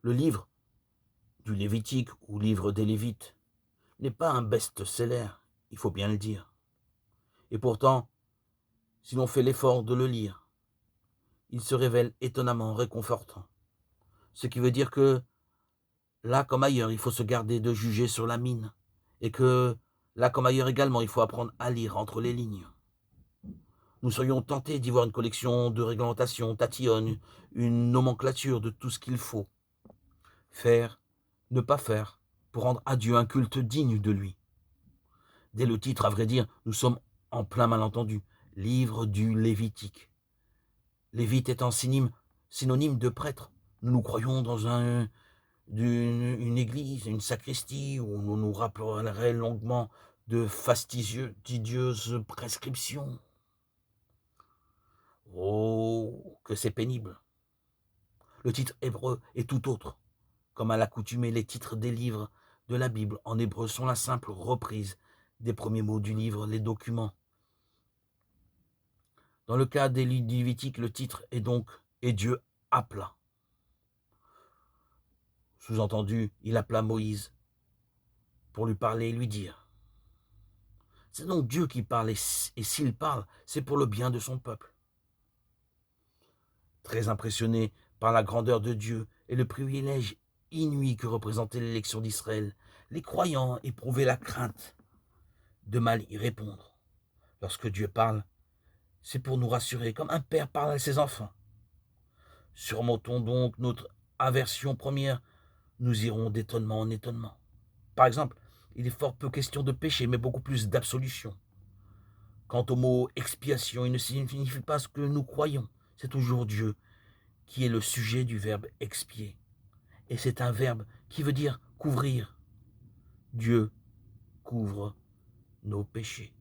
Le livre du Lévitique ou livre des Lévites n'est pas un best-seller, il faut bien le dire. Et pourtant, si l'on fait l'effort de le lire, il se révèle étonnamment réconfortant. Ce qui veut dire que, là comme ailleurs, il faut se garder de juger sur la mine. Et que, là comme ailleurs également, il faut apprendre à lire entre les lignes. Nous serions tentés d'y voir une collection de réglementations tatillonnes, une nomenclature de tout ce qu'il faut. Faire, ne pas faire, pour rendre à Dieu un culte digne de lui. Dès le titre, à vrai dire, nous sommes en plein malentendu. Livre du Lévitique. Lévite étant synonyme de prêtre. Nous croyons dans une église, une sacristie, où on nous rappellerait longuement de fastidieuses prescriptions. Oh, que c'est pénible. Le titre hébreu est tout autre. Comme à l'accoutumée, les titres des livres de la Bible en hébreu sont la simple reprise des premiers mots du livre, les documents. Dans le cas des livres lévitiques, le titre est donc « Et Dieu appela ». Sous-entendu, il appela Moïse pour lui parler et lui dire. C'est donc Dieu qui parle, et s'il parle, c'est pour le bien de son peuple. Très impressionné par la grandeur de Dieu et le privilège inouï que représentait l'élection d'Israël, les croyants éprouvaient la crainte de mal y répondre. Lorsque Dieu parle, c'est pour nous rassurer, comme un père parle à ses enfants. Surmontons donc notre aversion première, nous irons d'étonnement en étonnement. Par exemple, il est fort peu question de péché, mais beaucoup plus d'absolution. Quant au mot expiation, il ne signifie pas ce que nous croyons. C'est toujours Dieu qui est le sujet du verbe expier. Et c'est un verbe qui veut dire couvrir. Dieu couvre nos péchés.